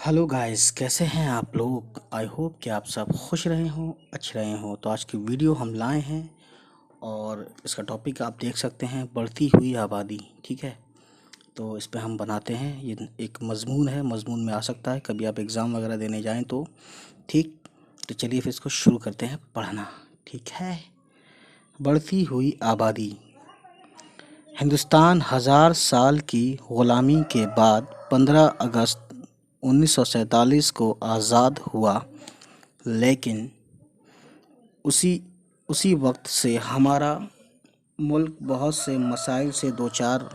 Hello guys, कैसे हैं आप लोग। आई होप कि आप सब खुश रहे हों, अच्छे रहे हों। तो आज की वीडियो हम लाए हैं और इसका टॉपिक आप देख सकते हैं, बढ़ती हुई आबादी। ठीक है, तो इस पे हम बनाते हैं। ये एक मजमून है, मजमून में आ सकता है कभी आप एग्ज़ाम वगैरह देने जाएं तो। ठीक, तो चलिए फिर इसको शुरू करते हैं पढ़ना। ठीक है, बढ़ती हुई आबादी। हिंदुस्तान हज़ार साल की ग़ुलामी के बाद 15 अगस्त 1947 को आज़ाद हुआ, लेकिन उसी उसी वक्त से हमारा मुल्क बहुत से मसाइल से दो चार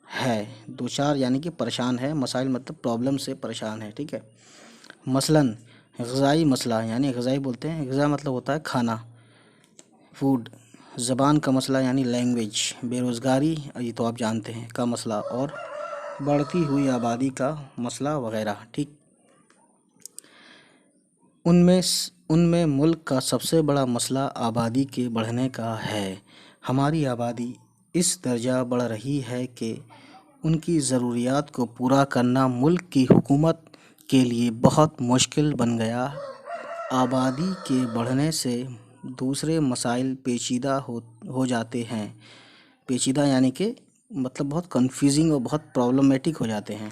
है। दो चार यानी कि परेशान है, मसाइल मतलब प्रॉब्लम से परेशान है। ठीक है, मसलन ग़िज़ाई मसला, यानी ग़िज़ाई बोलते हैं, ग़िज़ा मतलब होता है खाना, फूड। ज़बान का मसला यानी लैंग्वेज। बेरोज़गारी, ये तो आप जानते हैं, का मसला। और बढ़ती हुई आबादी का मसला वगैरह। ठीक, उनमें मुल्क का सबसे बड़ा मसला आबादी के बढ़ने का है। हमारी आबादी इस दर्जा बढ़ रही है कि उनकी ज़रूरियात को पूरा करना मुल्क की हुकूमत के लिए बहुत मुश्किल बन गया। आबादी के बढ़ने से दूसरे मसाइल पेचीदा हो जाते हैं। पेचीदा यानी कि मतलब बहुत कंफ्यूजिंग और बहुत प्रॉब्लमेटिक हो जाते हैं।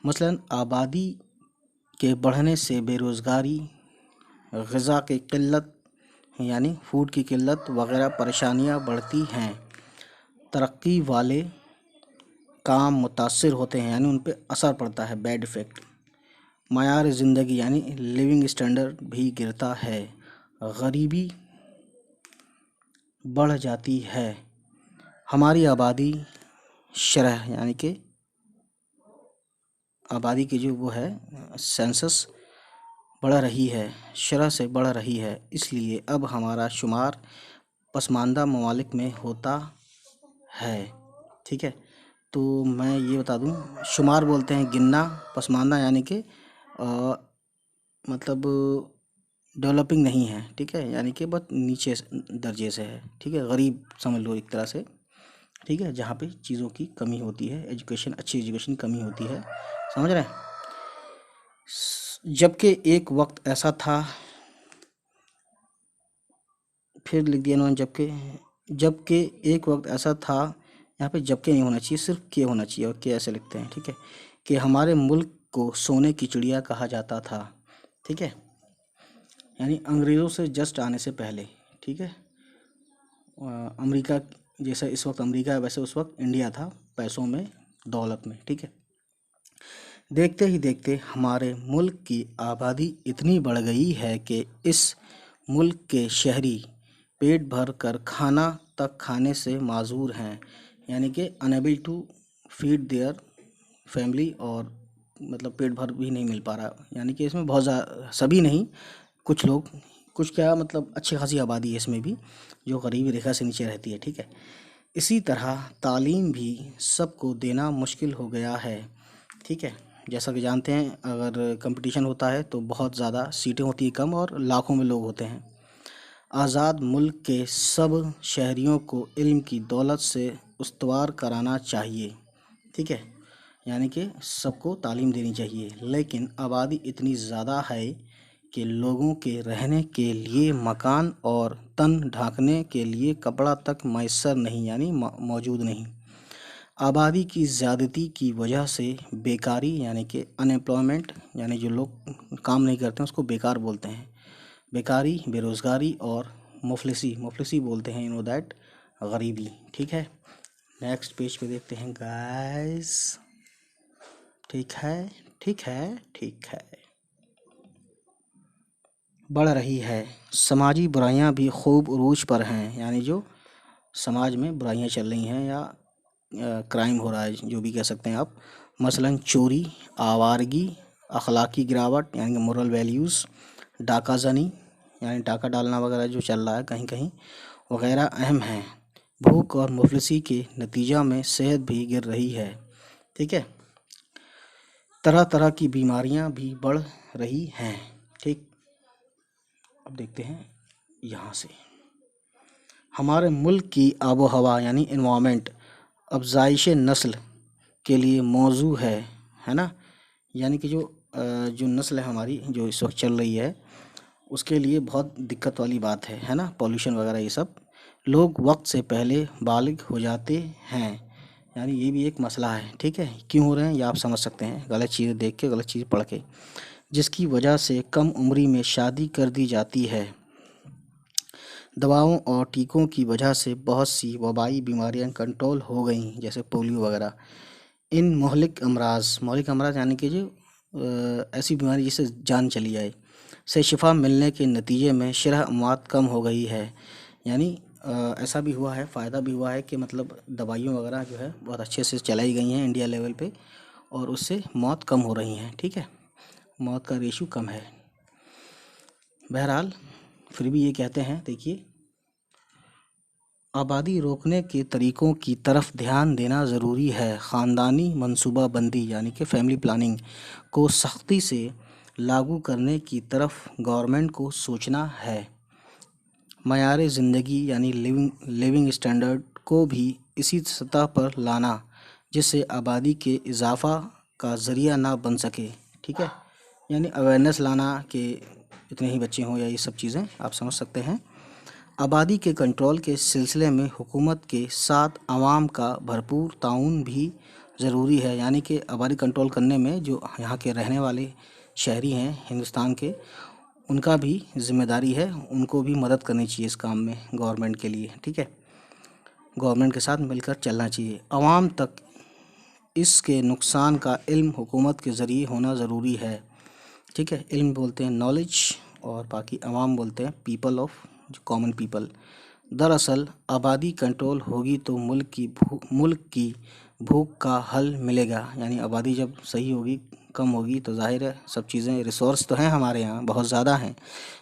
मसलन आबादी के बढ़ने से बेरोज़गारी, ग़िज़ा की किल्लत यानी फूड की किल्लत वगैरह परेशानियां बढ़ती हैं। तरक्की वाले काम मुतासिर होते हैं, यानी उन पे असर पड़ता है, बैड इफ़ेक्ट। मयार ज़िंदगी यानी लिविंग स्टैंडर्ड भी गिरता है। गरीबी बढ़ जाती है। हमारी आबादी शरह यानी कि आबादी की जो वो है सेंसस बढ़ रही है, शरह से बढ़ रही है। इसलिए अब हमारा शुमार पसमानदा ममालिक में होता है। ठीक है, तो मैं ये बता दूं, शुमार बोलते हैं गिनना, पसमानदा यानी कि मतलब डेवलपिंग नहीं है। ठीक है, यानी कि बहुत नीचे दर्जे से है। ठीक है, गरीब समझ लो एक तरह से। ठीक है, जहाँ पे चीज़ों की कमी होती है, एजुकेशन, अच्छी एजुकेशन कमी होती है, समझ रहे हैं। जबकि एक वक्त ऐसा था, फिर लिख दिया इन्होंने जबकि एक वक्त ऐसा था, यहाँ पे जबकि नहीं होना चाहिए, सिर्फ के होना चाहिए, और के ऐसे लिखते हैं। ठीक है, कि हमारे मुल्क को सोने की चिड़िया कहा जाता था। ठीक है, यानी अंग्रेज़ों से जस्ट आने से पहले। ठीक है, अमेरिका जैसा इस वक्त अमेरिका है, वैसे उस वक्त इंडिया था, पैसों में, दौलत में। ठीक है, देखते ही देखते हमारे मुल्क की आबादी इतनी बढ़ गई है कि इस मुल्क के शहरी पेट भर कर खाना तक खाने से माजूर हैं, यानी कि unable to feed their family, और मतलब पेट भर भी नहीं मिल पा रहा। यानी कि इसमें बहुत ज़्यादा, सभी नहीं, कुछ लोग, कुछ क्या मतलब अच्छी खासी आबादी है इसमें भी, जो गरीबी रेखा से नीचे रहती है। ठीक है, इसी तरह तालीम भी सबको देना मुश्किल हो गया है। ठीक है, जैसा कि जानते हैं, अगर कंपटीशन होता है तो बहुत ज़्यादा सीटें होती हैं कम, और लाखों में लोग होते हैं। आज़ाद मुल्क के सब शहरियों को इल्म की दौलत से उस्तवार कराना चाहिए। ठीक है, यानी कि सबको तालीम देनी चाहिए, लेकिन आबादी इतनी ज़्यादा है कि लोगों के रहने के लिए मकान और तन ढांकने के लिए कपड़ा तक मैसर नहीं, यानी मौजूद नहीं। आबादी की ज़्यादती की वजह से बेकारी यानी कि अनएम्प्लॉयमेंट, यानी जो लोग काम नहीं करते हैं उसको बेकार बोलते हैं। बेकारी, बेरोज़गारी, और मुफलिसी बोलते हैं, नो दैट, गरीबी। ठीक है, नेक्स्ट पेज पे देखते हैं गाइस। ठीक है, ठीक है, ठीक है, बढ़ रही है। समाजी बुराइयां भी खूब उरूज पर हैं, यानी जो समाज में बुराइयां चल रही हैं या क्राइम हो रहा है, जो भी कह सकते हैं आप। मसलन चोरी, आवारगी, अखलाकी गिरावट यानी कि मोरल वैल्यूज़, डाका जनी यानी डाका डालना वगैरह जो चल रहा है कहीं कहीं वगैरह अहम हैं। भूख और मुफलिसी के नतीजा में सेहत भी गिर रही है। ठीक है, तरह तरह की बीमारियां भी बढ़ रही हैं। ठीक, अब देखते हैं यहाँ से, हमारे मुल्क की आबो हवा यानी इन्वामेंट अफजाइश नस्ल के लिए मौजू है ना। यानी कि जो नस्ल है हमारी जो इस वक्त चल रही है उसके लिए बहुत दिक्कत वाली बात है ना, पॉल्यूशन वगैरह ये सब। लोग वक्त से पहले बालिग हो जाते हैं, यानी ये भी एक मसला है, ठीक है। क्यों हो रहे हैं ये आप समझ सकते हैं, गलत चीज़ देख के, गलत चीज़ पढ़ के, जिसकी वजह से कम उम्री में शादी कर दी जाती है। दवाओं और टीकों की वजह से बहुत सी वबाई बीमारियां कंट्रोल हो गई, जैसे पोलियो वगैरह। इन मौलिक अमराज यानी कि जो ऐसी बीमारी जिससे जान चली जाए से शिफा मिलने के नतीजे में शरह अमवात कम हो गई है। यानी ऐसा भी हुआ है, फ़ायदा भी हुआ है कि मतलब दवाइयों वगैरह जो है बहुत अच्छे से चलाई गई हैं इंडिया लेवल पे, और उससे मौत कम हो रही हैं, ठीक है, मौत का रेशो कम है। बहरहाल फिर भी ये कहते हैं, देखिए, आबादी रोकने के तरीक़ों की तरफ ध्यान देना ज़रूरी है। ख़ानदानी मनसूबा बंदी यानी कि फैमिली प्लानिंग को सख्ती से लागू करने की तरफ गवर्नमेंट को सोचना है। मयार ज़िंदगी यानी लिविंग स्टैंडर्ड को भी इसी सतह पर लाना जिससे आबादी के इजाफ़ा का ज़रिया ना बन सके, ठीक है। यानी अवेयरनेस लाना कि इतने ही बच्चे हों या ये सब चीज़ें आप समझ सकते हैं। आबादी के कंट्रोल के सिलसिले में हुकूमत के साथ आवाम का भरपूर ताउन भी ज़रूरी है। यानी कि आबादी कंट्रोल करने में जो यहाँ के रहने वाले शहरी हैं हिंदुस्तान के, उनका भी ज़िम्मेदारी है, उनको भी मदद करनी चाहिए इस काम में गवर्नमेंट के लिए, ठीक है। गवर्नमेंट के साथ मिलकर चलना चाहिए। आवाम तक इसके नुकसान का इल्म हुकूमत के ज़रिए होना ज़रूरी है, ठीक है। इल्म बोलते हैं नॉलेज, और बाकी आवाम बोलते हैं पीपल ऑफ, जो कॉमन पीपल। दरअसल आबादी कंट्रोल होगी तो मुल्क की भूख का हल मिलेगा। यानी आबादी जब सही होगी, कम होगी, तो ज़ाहिर है सब चीज़ें, रिसोर्स तो हैं हमारे यहाँ बहुत ज़्यादा हैं,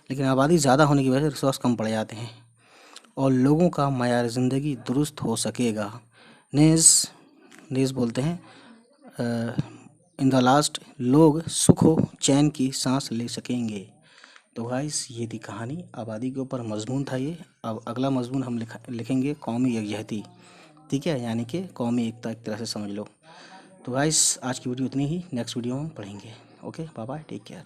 लेकिन आबादी ज़्यादा होने की वजह से रिसोर्स कम पड़ जाते हैं और लोगों का मयार ज़िंदगी दुरुस्त हो सकेगा। नेज़ बोलते हैं इन द लास्ट लोग सुख व चैन की सांस ले सकेंगे। तो गाइस ये थी कहानी, आबादी के ऊपर मजमून था ये। अब अगला मजमून हम लिखेंगे कौमी यकजहती, ठीक है, यानी कि कौमी एकता एक तरह से समझ लो। तो गाइस आज की वीडियो इतनी ही, नेक्स्ट वीडियो में पढ़ेंगे। Okay, bye bye, take care.